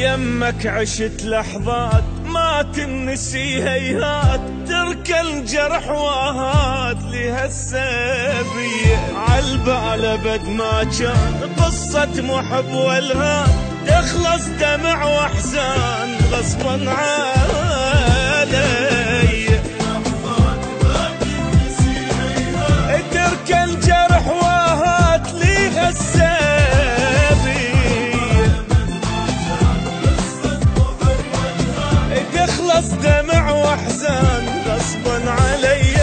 يمك عشت لحظات ما تنسي هيهات، تركى الجرح واهات لهالسبية. عالبال ابد ما كان قصة محب والهام، تخلص دمع واحزان غصبا علي. تركى الجرح واهات لهالسبية، تخلص دمع واحزان غصبا علي.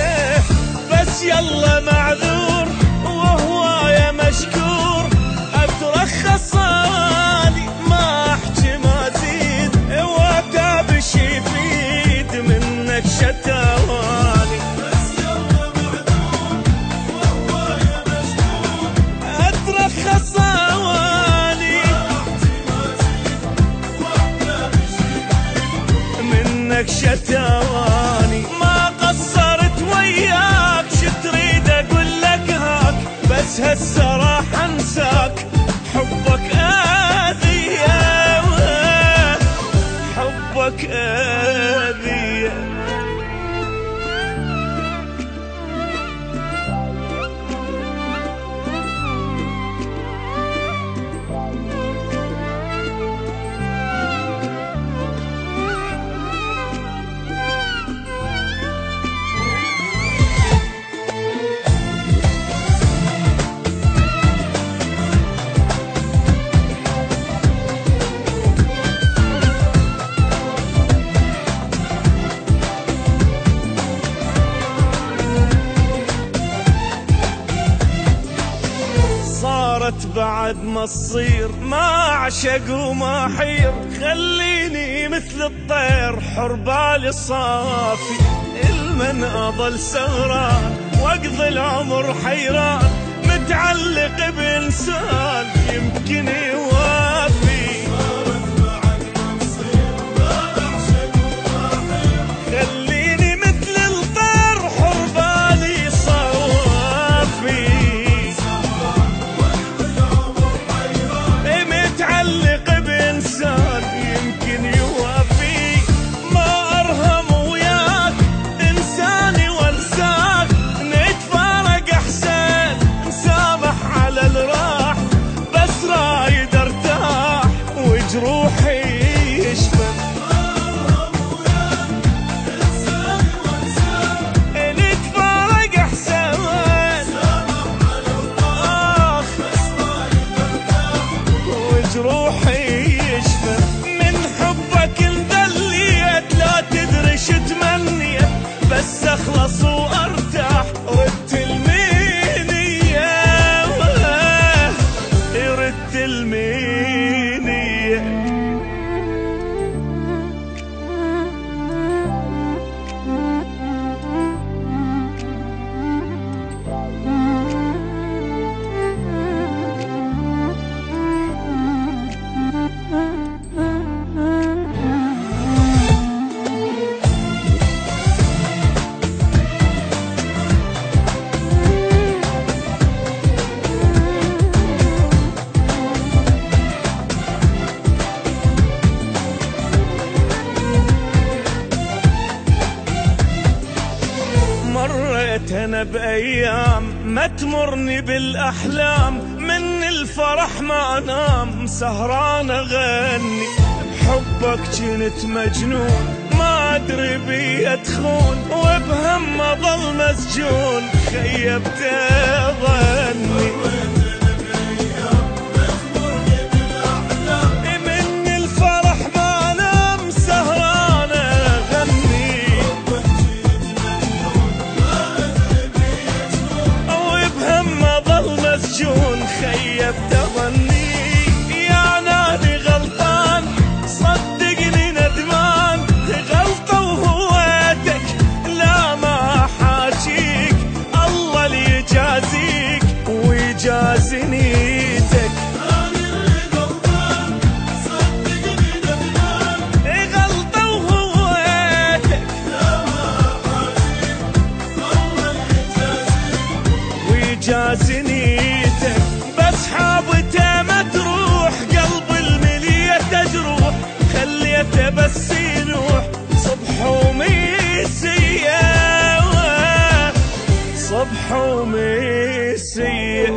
بس يلا معذور وهوايا مشكور، اترخص اني ما احكي ما زيد، واتابش يفيد منك شتواني. بس يلا معذور وهوايا مشكور، اترخص اني ما احكي ما زيد، واتابش يفيد منك شتواني. ما قصرت وياك شتريد اقول لك هاك، بس هسه راح انساك حبك اذية، حبك اذية. بعد ما تصير ما اعشق وما حير، خليني مثل الطير حر بالي صافي. المن اضل سهران واقضي العمر حيران، متعلق بانسان يمكن يوافي. بعد ما تصير ما اعشق وما حير، خليني مثل الطير حر بالي صافي. متعلق بإنسان يمكن يوافي. ما أرهم وياك إنساني وانساك، نتفارق أحسن نسامح على الراح، بس رايد ارتاح وجروحي يشفى. ما أرهم وياك إنساني وانساك، نتفارق أحسن نسامح على الراح، بس رايد ارتاح وجروحي يشفى. من حبك انذليت لا تدري شو تمنيت، بس اخلص وارتاح ردت المنية، ردت المنية. مريت انا بايام ما تمرني بالاحلام، من الفرح ما انام سهران اغني. بحبك كنت مجنون ما ادري بي ادخون، وبهم اضل مسجون خيبت ظني. من الفرح ما انام سهران اغني، مسجون خيبت ظني. يا نادي غلطان صدقني ندمان، غلطة وهويتك لا ما حاجيك، الله اللي يجازيك ويجازي نيتك. غلطة وهويتك لا ما حاجيك، الله اللي يجازيك ويجازي نيتك. بس حابته ما تروح قلب الملية تجروح، بحومي سيء